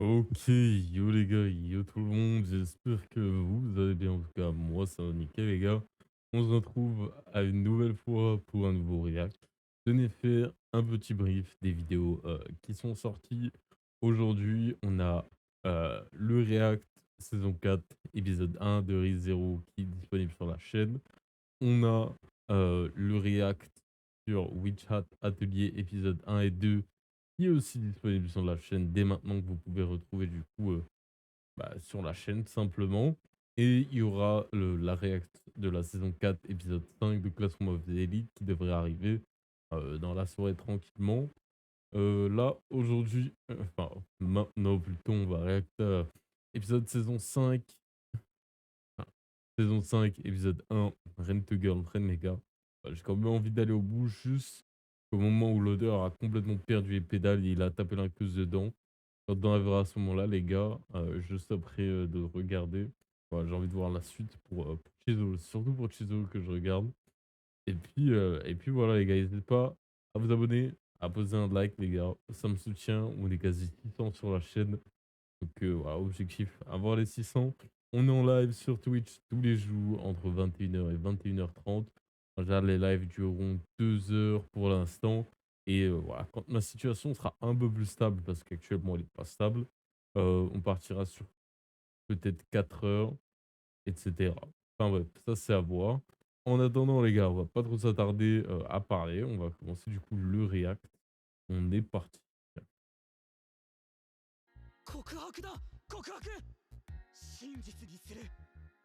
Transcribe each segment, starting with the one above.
Ok, yo les gars, yo tout le monde, j'espère que vous allez bien. En tout cas, moi ça va nickel les gars. On se retrouve à une nouvelle fois pour un nouveau react. Je venais faire un petit brief des vidéos qui sont sorties aujourd'hui. On a le react saison 4, épisode 1 de ReZero qui est disponible sur la chaîne. On a le react sur Witch Hat Atelier épisode 1 et 2 qui est aussi disponible sur la chaîne dès maintenant, que vous pouvez retrouver du coup sur la chaîne tout simplement. Et il y aura la react de la saison 4 épisode 5 de Classroom of the Elite qui devrait arriver dans la soirée tranquillement. Là aujourd'hui, enfin maintenant plutôt, on va réacter à épisode saison 5, enfin, saison 5 épisode 1, Rent to Girlfriend les gars. J'ai quand même envie d'aller au bout, juste au moment où l'odeur a complètement perdu les pédales et il a tapé l'incluse dedans. Quand on arrivera à ce moment-là, les gars, je stopperai de regarder. Voilà, j'ai envie de voir la suite pour Chizul, surtout pour Chizul que je regarde. Et puis voilà, les gars, n'hésitez pas à vous abonner, à poser un like, les gars. Ça me soutient. On est quasi 600 sur la chaîne. Donc voilà, objectif, avoir les 600. On est en live sur Twitch tous les jours entre 21h et 21h30. En général, les lives dureront 2 heures pour l'instant. Et voilà, quand ma situation sera un peu plus stable, parce qu'actuellement elle n'est pas stable, on partira sur peut-être 4 heures, etc. Enfin bref, ça c'est à voir. En attendant, les gars, on va pas trop s'attarder à parler. On va commencer du coup le react. On est parti. 告白だ告白真実にする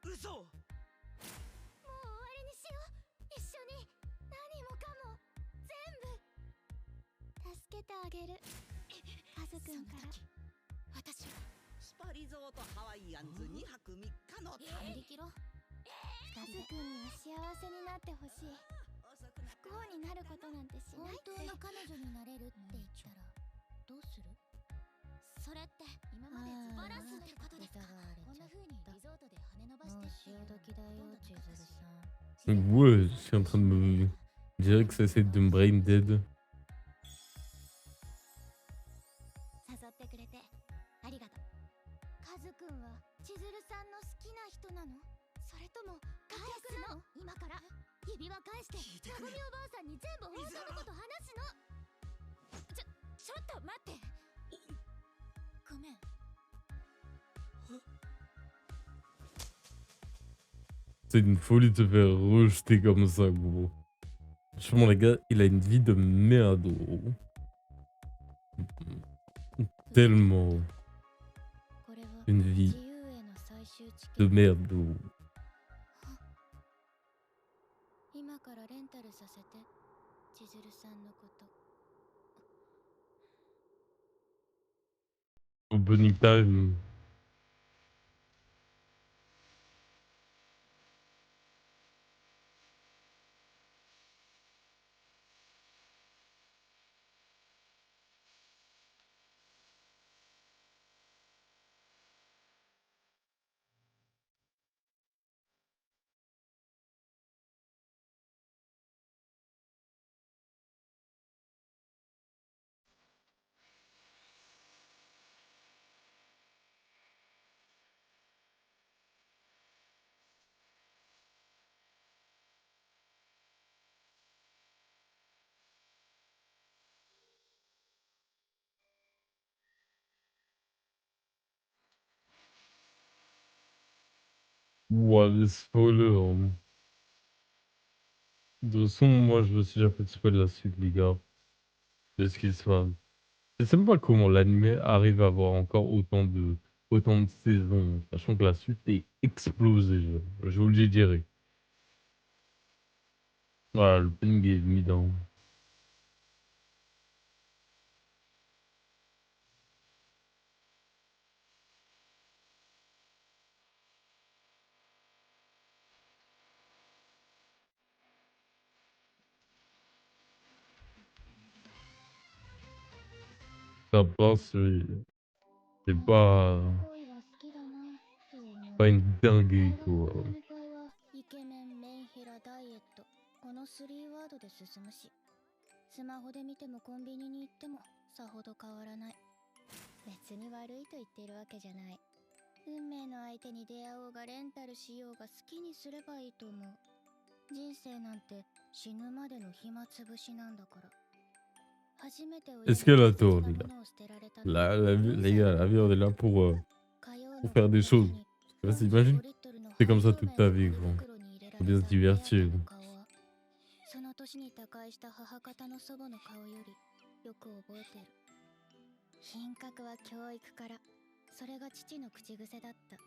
嘘もう終わりにしよう一緒に何もかも全部助けてあげるカズくんから私はスパリゾートハワイアンズ2泊3日の旅り切ろカズくんには幸せになってほしい不幸になることなんてしないって本当の彼女になれるって言ったらどうするそれって今までズバランスってことですかこんな風にリゾートで羽伸ばしてっていう時だよ千鶴さん Donc ouais, je suis en train de me... Je dirais que ça essaie de me brain dead. 誘ってくれてありがとうカズくんは千鶴さんの好きな人なのそれとも返すの今から指輪返してなごみおばあさんに全部本当のこと話すのちょっと待ってごめん C'est une folie de se faire rejeter comme ça, gros. Franchement, les gars, il a une vie de merde, gros. Tellement une vie de merde, gros. 今からレンタルさせて千鶴さんのこと Opening time. Ouah, les spoilers. De toute façon, moi, je me suis déjà fait spoiler la suite, les gars. C'est ce qui se passe. Je sais même pas comment l'anime arrive à avoir encore autant de saisons, sachant que la suite est explosée, je vous le dirai. Voilà, le ping est mis dans... Ça passe, c'est pas une dinguerie, quoi. イケメンメンヘラダイエットこの3ワードで進むしスマホで見てもコンビニに行ってもさほど変わらない別に悪いと言っているわけじゃない。運命の相手に出会おうがレンタルしようが好きにすればいいと思う。人生なんて死ぬまでの暇つぶしなんだから。初めて Est-ce qu'elle a tort, les gars? Les gars, la vie, on est là pour faire des choses. Vas-y, imagine, c'est comme ça toute ta vie, gros. Faut bien se divertir, gros. その年に他界した母方の祖母の顔よりよく覚えてる。品格は教育から。それが父の口癖だった。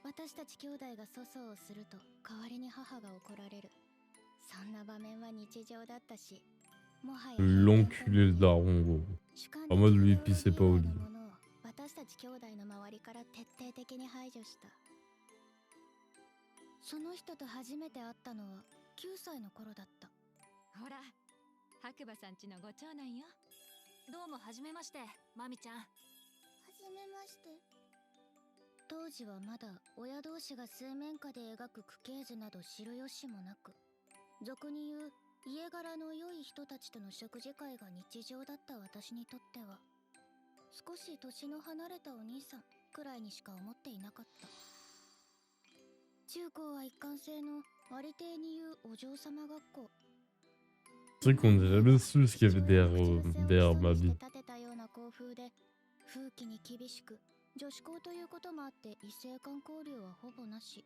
私たち兄弟が粗相をすると代わりに母が怒られる。そんな場面は日常だったし、もはや L'enculé le daron, gros. En mode lui pissait pas au lit. 私たち兄弟の周りから徹底的に排除した。その人と初めて会ったのは9歳の頃だった。ほら、白馬さんちのご長男よ。どうもはじめまして、マミちゃん。はじめまして。当時はまだ親同士が水面下で描く区形図など知る由もなく、俗に言う家柄の良い人たちとの食事会が日常だった私にとっては、少し年の離れたお兄さんくらいにしか思っていなかった。中高は一貫性のありていに言うお嬢様学校。C'est vrai qu'on n'a jamais su ce qu'il y avait derrière ma vie. 風紀に厳しく、女子校ということもあって異性間交流はほぼなし。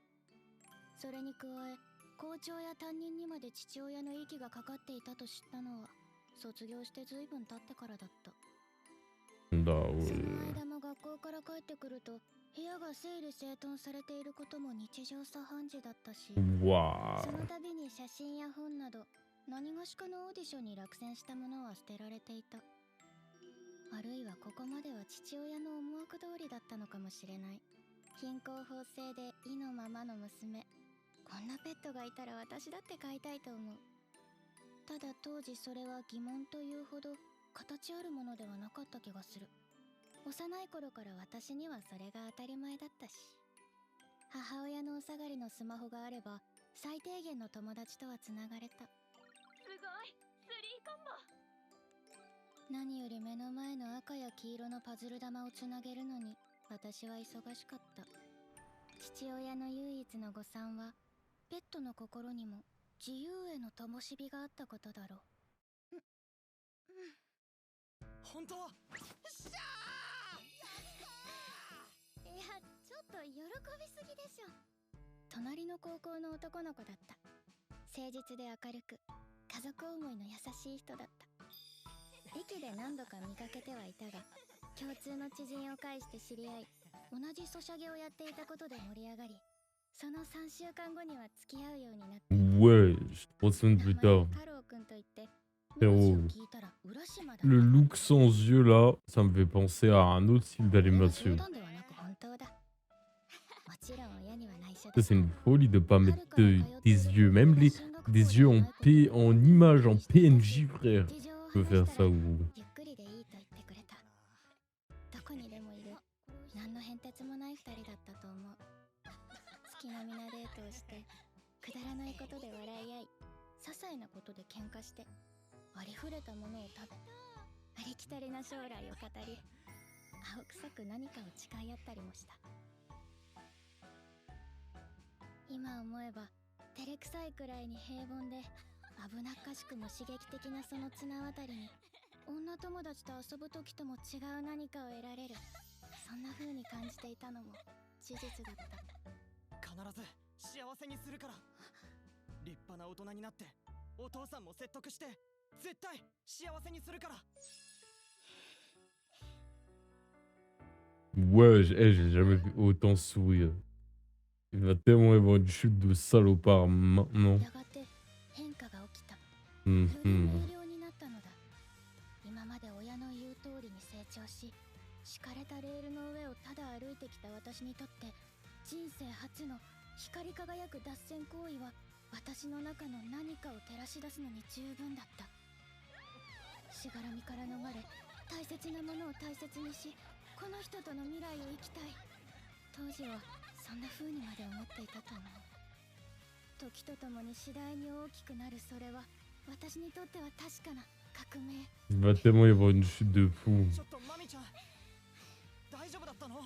それに加え、校長や担任にまで父親の息がかかっていたと知ったのは、卒業して随分経ってからだった。その間も学校から帰ってくると、部屋が整理整頓されていることも日常茶飯事だったし、その度に写真や本など、何がしかのオーディションに落選したものは捨てられていた。あるいはここまでは父親の思惑通りだったのかもしれない。貧困法制で意のままの娘。こんなペットがいたら私だって飼いたいと思う。ただ当時それは疑問というほど形あるものではなかった気がする。幼い頃から私にはそれが当たり前だったし、母親のお下がりのスマホがあれば最低限の友達とはつながれた。すごい、スリーコンボ。何より目の前の赤や黄色のパズル玉をつなげるのに私は忙しかった。父親の唯一の誤算は、ペットの心にも自由への灯火があったことだろう。本当？しゃー！いや、ちょっと喜びすぎでしょ。隣の高校の男の子だった。誠実で明るく、家族思いの優しい人だった。駅で何度か見かけてはいたが、共通の知人を介して知り合い、同じソシャゲをやっていたことで盛り上がり、その3週間後には付き合うようになった。Ouais, 3 semaines plus tard. Frérot, le look sans yeux là, ça me fait penser à un autre style d'animation. C'est une folie de pas mettre des yeux, même des yeux en image, en PNJ, frère. Je peux faire ça ou... 月並みなデートをして、くだらないことで笑い合い、些細なことで喧嘩して、ありふれたものを食べ、ありきたりな将来を語り、青臭く何かを誓い合ったりもした。今思えば、照れくさいくらいに平凡で、危なっかしくも刺激的なその綱渡りに、女友達と遊ぶ時とも違う何かを得られる、そんな風に感じていたのも事実だった。必ず幸せにするから。立派な大人になってお父さんも説得して絶対幸せにするから。 Ouais, j'ai jamais vu autant sourire. Il va tellement y avoir une chute de salopard maintenant. Mhm. 今まで親の言う通りに成長し、敷かれたレールの上をただ歩いてきた私にとって、人生初の光り輝く脱線行為は私の中の何かを照らし出すのに十分だった。しがらみから逃れ、大切なものを大切にし、この人との未来を生きたい。当時はそんな風にまで思っていたと思う。時とともに次第に大きくなるそれは私にとっては確かな革命。Il va tellement y avoir une chute de fou. ったの。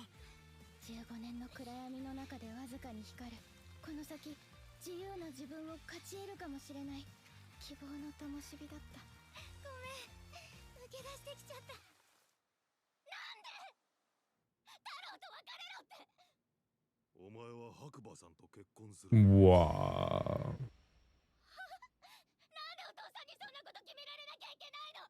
15年の暗闇の中でわずかに光るこの先自由な自分を勝ち得るかもしれない希望の灯火だった。ごめん、抜け出してきちゃった。なんで太郎と別れろって。お前は白馬さんと結婚する。Waouh. なんでお父さんにそんなこと決められなきゃいけないの。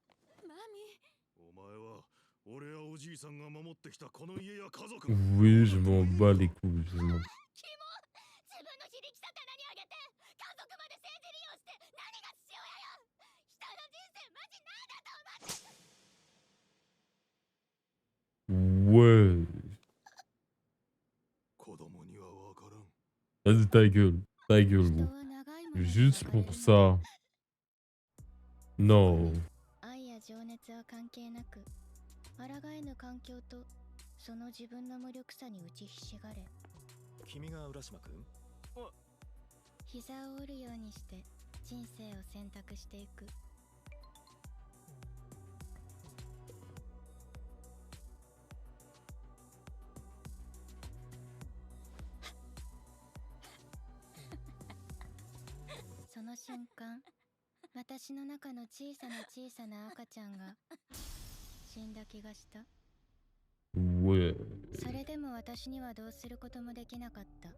マミ。お前は俺やおじいさんが守ってきたこの家や家族。 Oui, je m'en bats les couilles. Je m'en... キモ。自分の非力さ棚にあげて家族まで政治利用して何が父親よ。人の人生マジなんだと思って。 Ouais. 子供にはわからん。 Vas-y, ta gueule. Ta gueule, 人 gros. は長いもので Juste 分かれ pour る ça. Non. 愛や情熱は関係なく抗えぬ環境とその自分の無力さに打ちひしがれ君が浦島君？膝を折るようにして人生を選択していく。その瞬間、私の中の小さな小さな赤ちゃんが死んだ気がした。 Ouais. それでも私にはどうすることもできなかった。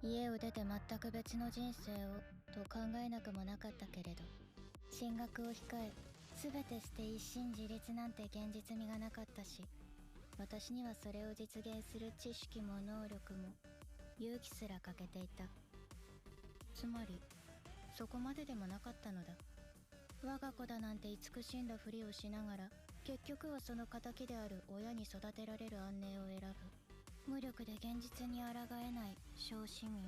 家を出て全く別の人生をと考えなくもなかったけれど、進学を控え、全て捨て一心自立なんて現実味がなかったし、私にはそれを実現する知識も能力も勇気すら欠けていた。つまり、そこまででもなかったのだ。我が子だなんて慈しんだふりをしながら、結局はその仇である親に育てられる安寧を選ぶ。無力で現実に抗えない小市民。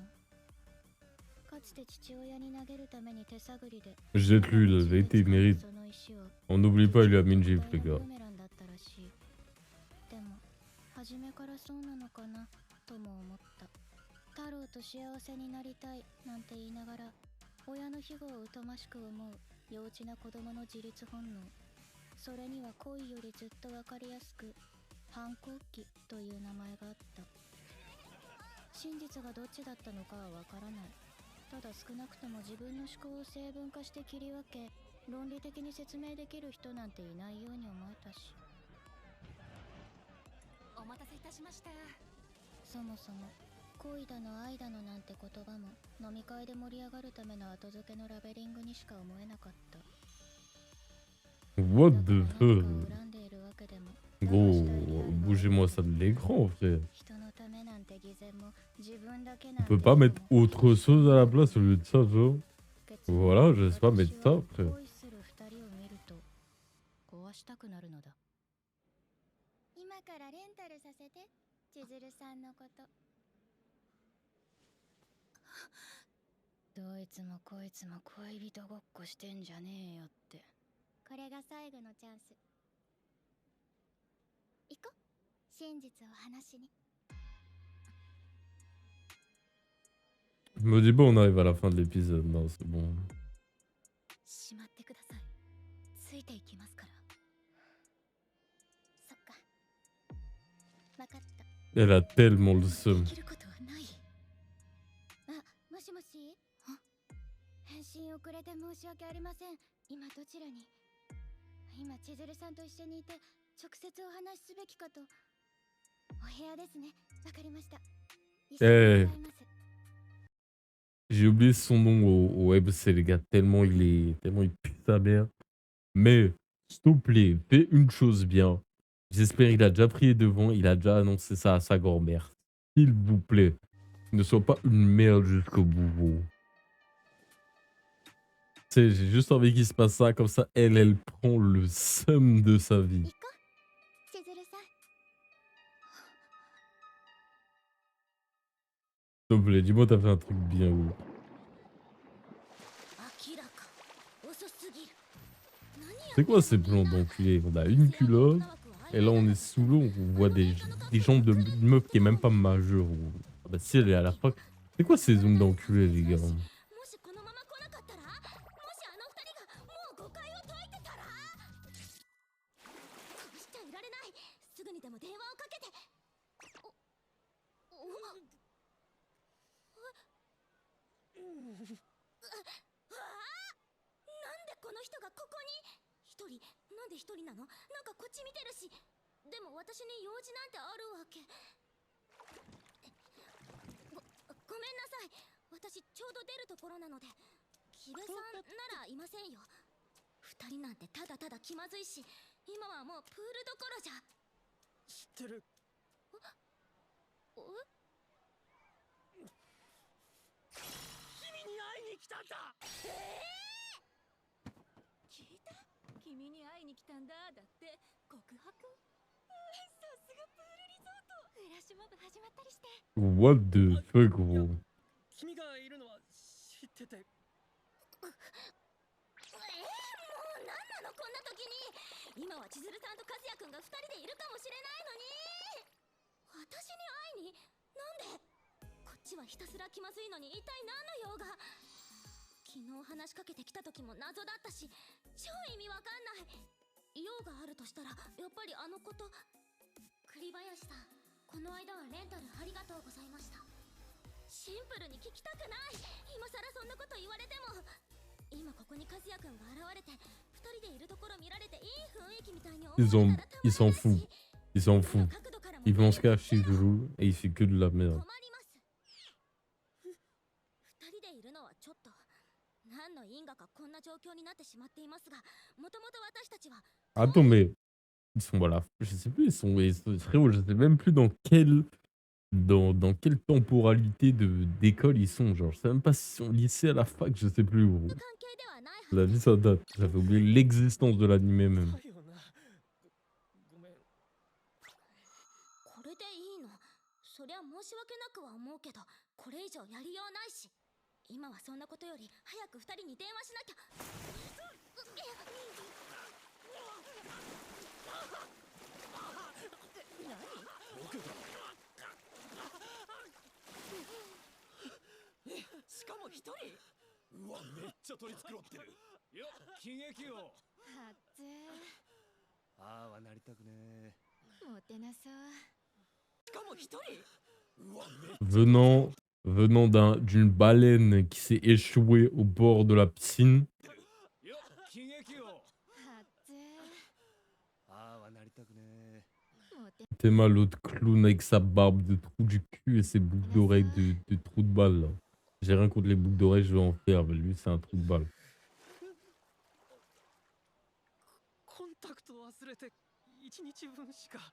かつて父親に投げるために手探りで Jette-lui, la vérité, il mérite. その石を On n'oublie pas, il lui a mis une gifle, les ブ gars. ーメランだったらしい。でも初めからそうなのかなとも思った。太郎と幸せになりたいなんて言いながら親の庇護を疎ましく思う幼稚な子供の自立本能。それには恋よりずっとわかりやすく反抗期という名前があった。真実がどっちだったのかはわからない。ただ少なくとも自分の思考を成分化して切り分け論理的に説明できる人なんていないように思えたし。お待たせいたしました。そもそも恋だの愛だのなんて言葉も飲み会で盛り上がるための後付けのラベリングにしか思えなかった。 What the だから fuck? 何かを恨んでいるわけでも Gros, bougez-moi ça de l'écran, frère. 人のためなんて偽善も自分だけ On なんて peut pas mettre autre chose à la place au lieu de ça, genre. 別に Voilà, je sais pas, mettre 私 ça, は frère. 恋する二人を見ると壊したくなるのだ。今からレンタルさせて、千鶴さんのこと。どいつもこいつも恋人ごっこしてんじゃねえよって。これが最後のチャンス。行こう。真実を話しに。 Me dis pas, on arrive à la fin de l'épisode. Non, c'est bon. しまってください。ついていきますから。そっか。わかった。 Elle a tellement le seum. できることはない。あ、もしもし。返信遅れて申し訳ありません。今どちらに？今千鶴さんと一緒にいて直接お話しすべきかと。お部屋ですね。わかりました。一緒に伺います。 J'ai oublié son nom au web, c'est les gars, tellement il pue sa mère. Mais, s'il te plaît, fais une chose bien. J'espère qu'il a déjà prié devant, il a déjà annoncé ça à sa grand-mère. S'il vous plaît, ne sois pas une merde jusqu'au bout. Tu sais, j'ai juste envie qu'il se passe ça, comme ça, elle prend le seum de sa vie. 行こう。千鶴さん。 S'il te plaît, dis-moi t'as fait un truc bien ouf. 明らか。遅すぎる。何や C'est quoi ces plans d'enculé? On a une culotte, et là on est sous l'eau, on voit des jambes de meuf qui est même pas majeure. Ah bah si elle est à la fac. C'est quoi ces zooms d'enculé les gars? もしこのまま来なかったら、もしあの二人がもう誤解を解いてたら、こうしちゃいられない。すぐにでも電話をかけて。一人なの？なんかこっち見てるし。でも私に用事なんてあるわけ。ごめんなさい。私ちょうど出るところなので。木部さんならいませんよ。二人なんてただただ気まずいし、今はもうプールどころじゃ。知ってる。君に会いに来たんだ。聞いた？君に会いに来たんだ。だって告白？さすがプールリゾート。フラッシュモブ始まったりして。 What the fuck, gros? 君がいるのは知ってて。もう何なのこんな時に。今は千鶴さんと和也くんが二人でいるかもしれないのに、私に会いになんで。こっちはひたすら気まずいのに一体何の用が。昨日話しかけてきた時も謎だったし、超意味わかんない。用があるとしたらやっぱりあのこと。栗林さん、この間はレンタルありがとうございました。シンプルに聞きたくない。今さらそんなこと言われても。今ここに和也くんが現れて二人でいるところ見られていい雰囲気みたいに思われたらたまらないし。 Ils s'en foutent. Ils s'en foutent. Ils vont se cacher toujours et il fait que de la 困 merde. ります。二人でいるのはちょっと何の因果かこんな状況になってしまっていますが、もともと私たちは。 Attends, mais ils sont voilà, je sais plus, frérot, je sais même plus dans quelle temporalité d'école ils sont. Genre, je sais même pas s'ils sont au lycée à la fac, je sais plus, gros. 関係ではないはず。 La vie, ça date. J'avais oublié l'existence de l'animé même. だよな。ごめん。これでいいの？そりゃ申し訳なくは思うけど、これ以上やりようないし。今はそんなことより早く二人に電話しなきゃ。僕が。しかも一人。うわ、めっちゃ取り繕ってる。いや、喜劇王。はずああはなりたくねモテなそう。しかも一人。うわ、めっ Venant d'une baleine qui s'est échouée au bord de la piscine. いや、喜劇王。はずああはなりたくねモテ Théma, l'autre clown avec sa barbe de trou du cul et ses boucles d'oreilles de trou de balle, là. J'ai rien contre les boucles d'oreilles, je vais en faire, mais lui, c'est un trou de balle. コンタクト忘れて一日分しか。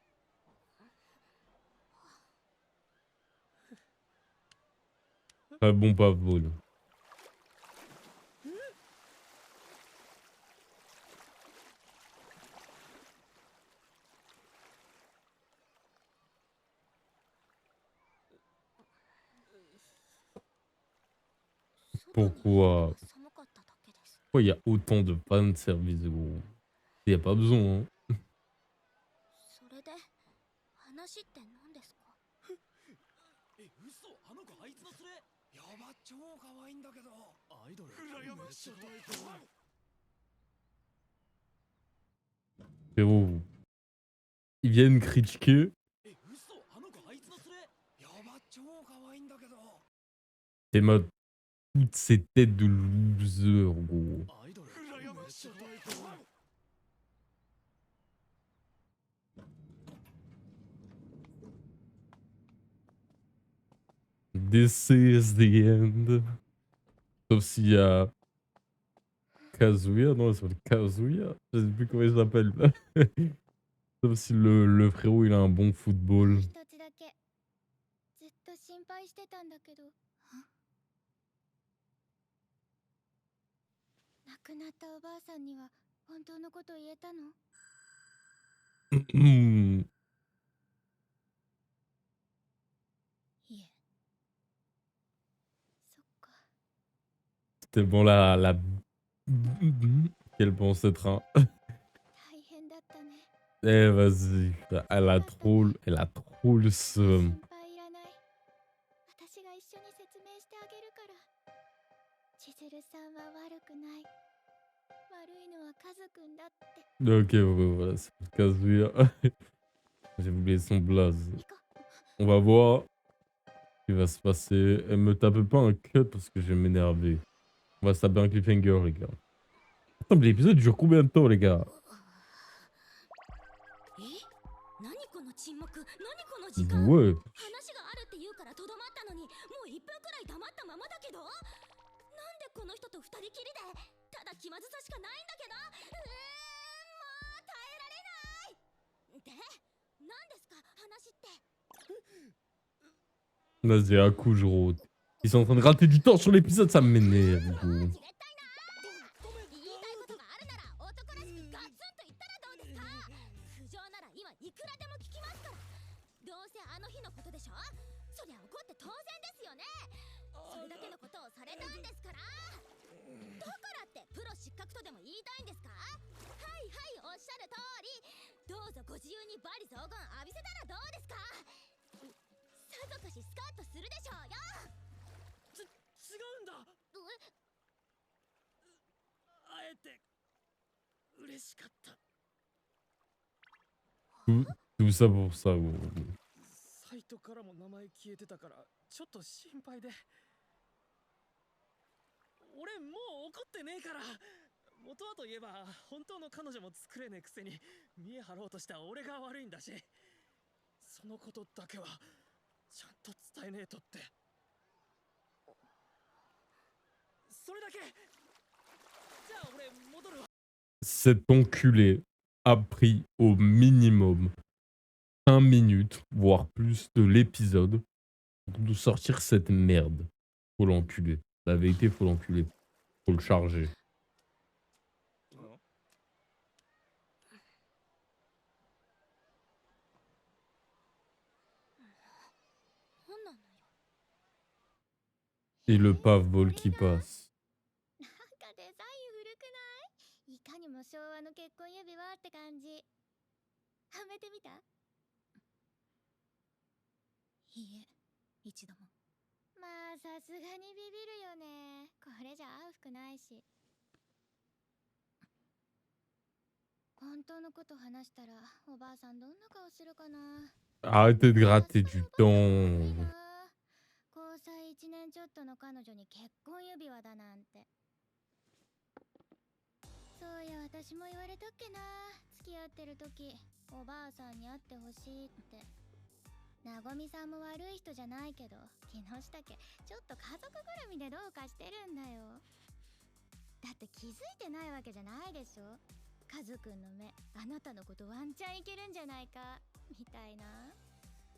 Pas bon, pas vol. Pourquoi il y a autant de fan service, gros? Il n'y a pas besoin, hein. それで話って何ですか？え、嘘、あの子あいつの連れ。やば、超可愛いんだけど。アイドル。羨ましい。 Frérot, ils viennent critiquer. え、嘘、あの子あいつの連れ。やば、超可愛いんだけど。 T'es mode toutes ces têtes de loser, gros. アイドル。羨ましい。 This is the end. Sauf s'il y a Kazuya, non, il s'appelle Kazuya. Je sais plus comment il s'appelle. Sauf si le frérot il a un bon football. 一つだけずっと心配してたんだけど。亡くなったおばあさんには本当のこと言えたの？いえ。そっか。 C'était bon qu'elle pense être un. 大変だったね。 Eh vas-y, elle a trop le seum. 心配いらない。私が一緒に説明してあげるから。千鶴さんは悪くない。悪いのはカズくんだって。 Ok, voilà, c'est Kazuya. J'ai oublié son blaze. On va voir ce qui va se passer. Elle me tape pas un cut parce que je vais m'énerver. On va se taper un cliffhanger, les gars. Attends, mais l'épisode dure combien de temps, les gars? この時間 Ouais. 話があるって言うからとどまったのにもう1分くらい黙ったままだけど、なんでこの人と二人きりでただ気まずさしかないんだけど、もう耐えられないで、何ですか話って。 Vas-y, à coup, je rote. Ils sont en train de rater du temps sur l'épisode, ça m'énerve. 絶 gros. 対な。言いたいことがあるなら男らしくガツンと言ったらどうですか。苦情なら今いくらでも聞きますから。どうせあの日のことでしょ。そりゃ怒って当然ですよね。それだけのことをされたんですから。だからってプロ失格とでも言いたいんですか。はいはい、おっしゃる通り。どうぞご自由に罵詈雑言浴びせたらどうですか。さぞかしスカッとするでしょうよ。違うんだ。会えて嬉しかった。 Tout ça pour ça, gros. サイトからも名前消えてたからちょっと心配で。俺もう怒ってねえから。元はといえば本当の彼女も作れねえくせに見え張ろうとした俺が悪いんだし、そのことだけはちゃんと伝えねえとって。それだけ。じゃあ俺戻るわ。 Cet enculé a pris au minimum 1 minute, voire plus de l'épisode pour nous sortir cette merde. Faut l'enculer. La vérité, faut l'enculer. Faut le charger. なんなのよ。 Et le paveball qui passe. なんかデザイン古くない？いかにも昭和の結婚指輪って感じ。はめてみた？いいえ、一度も。まあさすがにビビるよね。これじゃ合う服ないし。本当のこと話したらおばあさんどんな顔するかな。 Arrêtez de gratter du temps. 交際1年ちょっとの彼女に結婚指輪だなんて。そういや私も言われたっけな。付き合ってる時おばあさんに会ってほしいって。なごみさんも悪い人じゃないけど木下家ちょっと家族ぐるみでどうかしてるんだよ。だって気づいてないわけじゃないでしょ。カズくんの目あなたのことワンチャンいけるんじゃないかみたいな。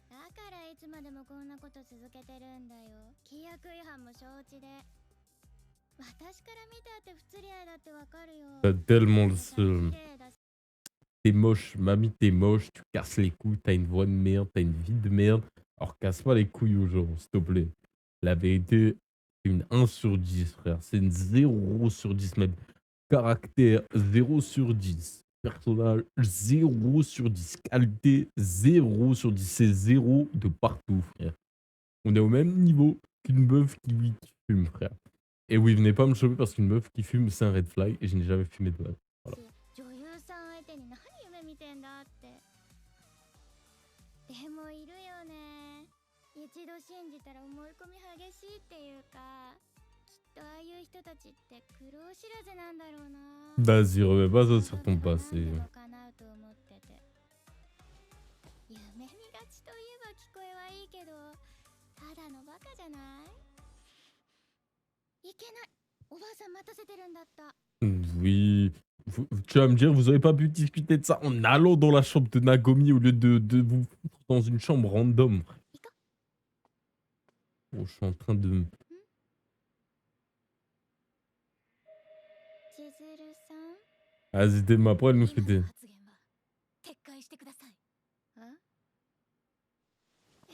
だからいつまでもこんなこと続けてるんだよ。規約違反も承知で。私から見たって不釣り合いだってわかるよ。 T'as tellement le seum. T'es moche, mamie, t'es moche, tu casses les couilles, t'as une voix de merde, t'as une vie de merde. Alors casse pas les couilles aux gens, s'il te plaît. La vérité, c'est une 1 sur 10, frère. C'est une 0 sur 10, même. Caractère 0 sur 10. Personnage 0 sur 10. Qualité 0 sur 10. C'est 0 de partout, frère. On est au même niveau qu'une meuf qui fume, frère. Et oui, venez pas me choper parce qu'une meuf qui fume, c'est un red flag et je n'ai jamais fumé de balle. Voilà. 女優さん相手に何夢見てんだって。でもいるよね。一度信じたら思い込み激しいっていうか、きっとああいう人たちって苦労知らずなんだろうな。 Vas-y, remets pas ça sur ton passé. 何でも叶うと思ってて。夢見がちといえば聞こえはいいけど、ただのバカじゃない？いけない。おばあさん待たせてるんだった。 Oui. Tu vas me dire, vous avez pas pu discuter de ça en allant dans la chambre de Nagomi au lieu de vous foutre dans une chambre random. Oh, je suis en train de... 千鶴さん？ Vas-y, Thelma, après elle nous fait 今 des... の発言は撤回してください。あ？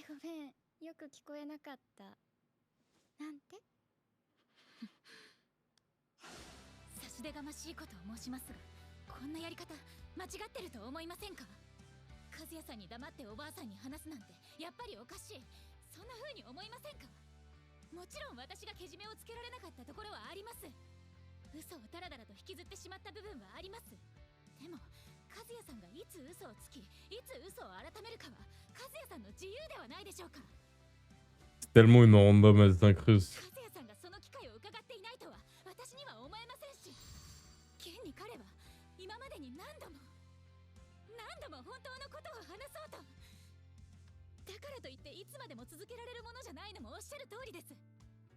ごめん、よく聞こえなかった。なんて？差し出がましいことを申しますが、こんなやり方間違ってると思いませんか。和也さんに黙っておばあさんに話すなんてやっぱりおかしい。そんな風に思いませんか。もちろん私がけじめをつけられなかったところはあります。嘘をダラダラと引きずってしまった部分はあります。でも和也さんがいつ嘘をつきいつ嘘を改めるかは和也さんの自由ではないでしょうか。 Tellement une random, elle s'incruste. 和也さんがその機会を伺っていないとは私には思えませんし、現に彼は今までに何度も本当のことを話そうとといっていつまでも続けられるものじゃないのもおっしゃる通りです。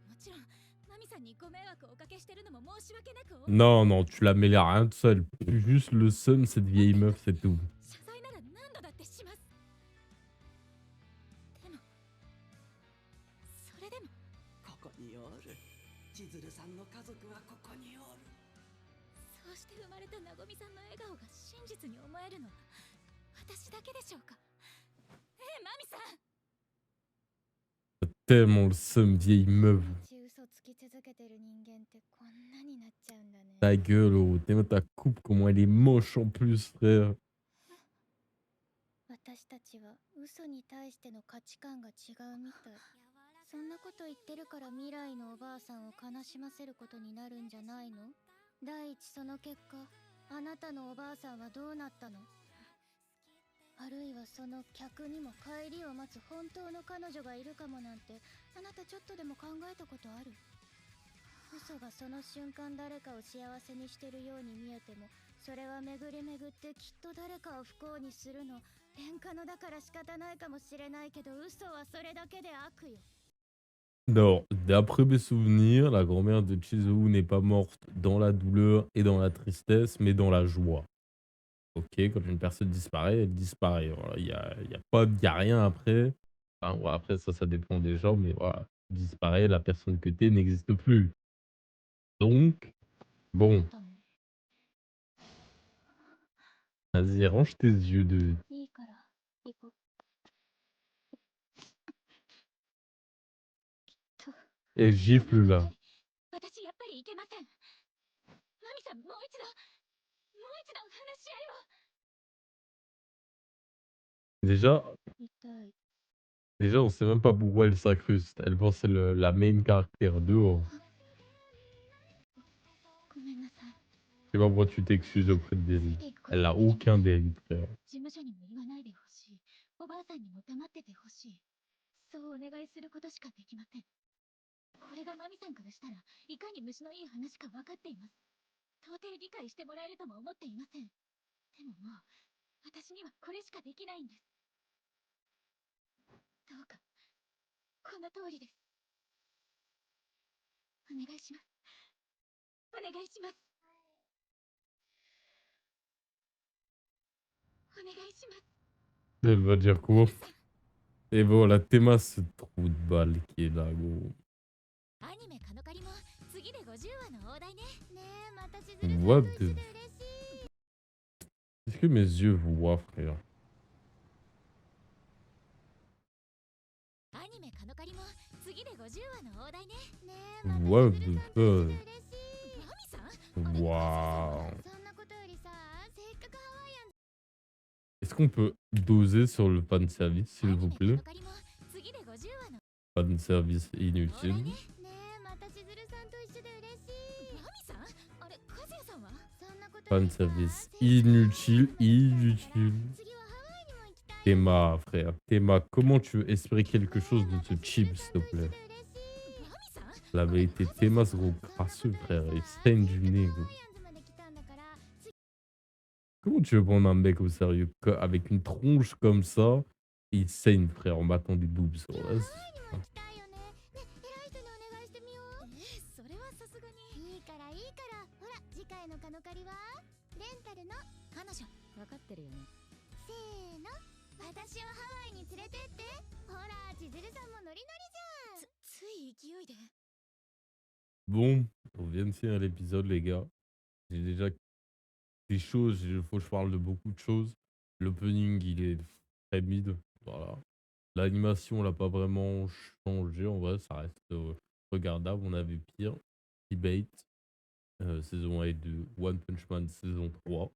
もちろんマミさんにご迷惑をおかけしてるのも申し訳なく思って Non, non, tu la mêles à rien de ça. Elle pue juste le seum, cette vieille meuf, c'est tout. 謝罪なら何度だってします。でもそれでもここにおる。千鶴さんの家族はここにおる。そうして生まれたなごみさんの笑顔が真実に思えるのは私だけでしょうか。マミさん。 Tellement le seum, vieille meuf. 嘘つき続けてる人間ってこんなになっちゃうんだね。 Ta gueule, oh. T'es ta coupe, comment elle est moche en plus, frère. 私たちは嘘に対しての価値観が違うみたい。そんなこと言ってるから未来のおばあさんを悲しませることになるんじゃないの？第一その結果、あなたのおばあさんはどうなったの？あるいはその客にも帰りを待つ本当の彼女がいるかもなんて、あなたちょっとでも考えたことある？嘘がその瞬間誰かを幸せにしてるように見えても、それは巡り巡ってきっと誰かを不幸にするの。天下のだから仕方ないかもしれないけど、嘘はそれだけで悪よ。 Non, d'après mes souvenirs, la grand-mère de Chizuru n'est pas morte dans la douleur et dans la tristesse, mais dans la joie. Ok, quand une personne disparaît, elle disparaît. Voilà, y a rien après. Enfin, ouais, après, ça dépend des gens, mais voilà. Disparaît, la personne que t'es n'existe plus. Donc, bon. Vas-y, range tes yeux de... いいから行こう。 Et gifle là. 私やっぱりいけません。マミさん、もう一度話し合いを。 Déjà, 痛い。 déjà, on sait même pas pourquoi elle s'incruste. Elle pense que c'est la main caractère dehors. ごめんなさい。 Je sais pas pourquoi tu t'excuses auprès de Derry. Elle a aucun délit, frère. 事務所にも言わないでほしい。おばあさんにも黙っててほしい。そうお願いすることしかできません。これがマミさんからしたらいかに虫のいい話か分かっています。到底理解してもらえるとも思っていません。でももう私にはこれしかできないんです。どうかこの通りです。お願いします。お願いします。お願いします。 Elle va dire quoi? Et voilà, Théma, ce trou de balle qui est là, gros. アニメカノカリも次で50話の大台ね。ねえ、また千鶴さん What と the... 一緒で嬉しい。 Est-ce que mes yeux voient, frère? アニメカノカリも次で50話の大台ね。ねえ、 What また千 the 鶴さんと一緒 fuck? で嬉しい。マミさん？ Waouh. そんなことよりさ、せっかくハワイアン Est-ce qu'on peut doser sur le fan service, s'il vous アニメカ plaît? ノカリも次で50話の Fan service 大台 inutile. ね。ねえ、また千鶴さんと一緒で嬉しい。マミさん？あれ、和也さんは？そんなことよ Fan りさ、 service inutile, inutile. 次はハワイにも行きたい。 Théma, frère. Théma, comment tu veux espérer quelque chose de ce cheap, s'il te plaît? La vérité, Théma, ce gros crasseux, frère. Il saigne du nez, gros. Comment tu veux prendre un mec au sérieux avec une tronche comme ça? Il saigne, frère, en battant des boobs. Oh, vas-y. それはさすがに。いいからいいから。ほら、次回のカノカリはレンタルの彼女。分かってるよね。せーの。私をハワイに連れてって。ほら、千鶴さんもノリノリじゃん。つい勢いで。 Bon, on vient de finir l'épisode, les gars. J'ai déjà des choses, il faut que je parle de beaucoup de choses. L'opening, il est très mid. Voilà. L'animation, elle n'a pas vraiment changé. En vrai, ça reste regardable. On avait pire. Debate, saison 1 et 2. One Punch Man, saison 3.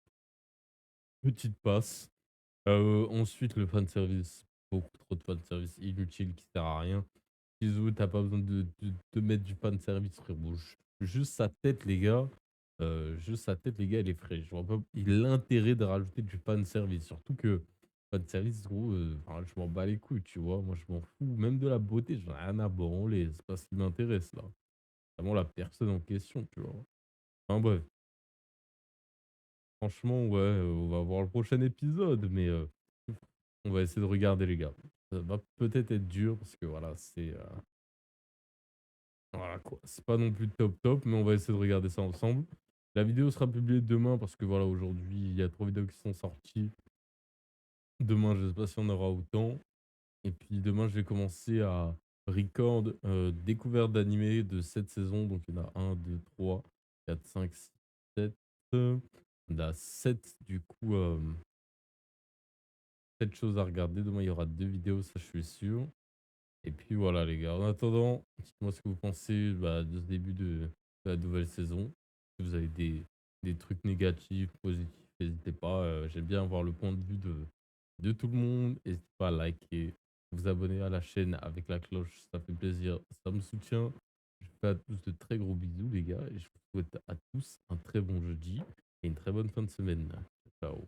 Petite passe. Ensuite, le fanservice. Beaucoup trop de fanservice inutile qui sert à rien. Kizu, t'as pas besoin de mettre du fanservice, frérot. Juste sa tête, les gars. Juste sa tête, les gars, elle est fraîche. Je vois pas l'intérêt de rajouter du fanservice. Surtout que fanservice, gros, je m'en bats les couilles, tu vois. Moi, je m'en fous. Même de la beauté, j'en ai rien à branler. C'est pas ce qui m'intéresse, là. Vraiment la personne en question, tu vois. Enfin, bref. Franchement, ouais, on va voir le prochain épisode, mais on va essayer de regarder, les gars. ça va peut-être être dur parce que voilà, c'est voilà quoi. C'est pas non plus top top, mais on va essayer de regarder ça ensemble. La vidéo sera publiée demain parce que voilà, aujourd'hui, il y a 3 vidéos qui sont sorties. Demain, je sais pas si on aura autant. Et puis demain, je vais commencer à record découverte d'animés de cette saison. Donc il y en a un, 2, 3, 4, 5, 6, 7. Il y en a 7 du coup, 7 choses à regarder. Demain, il y aura 2 vidéos, ça je suis sûr. Et puis voilà les gars. En attendant, dites-moi ce que vous pensez de ce début de la nouvelle saison. Si vous avez des trucs négatifs, positifs, n'hésitez pas. J'aime bien avoir le point de vue de tout le monde. N'hésitez pas à liker, vous abonner à la chaîne avec la cloche, ça fait plaisir, ça me soutient. Je vous fais à tous de très gros bisous les gars et je vous souhaite à tous un très bon jeudi et une très bonne fin de semaine. Ciao.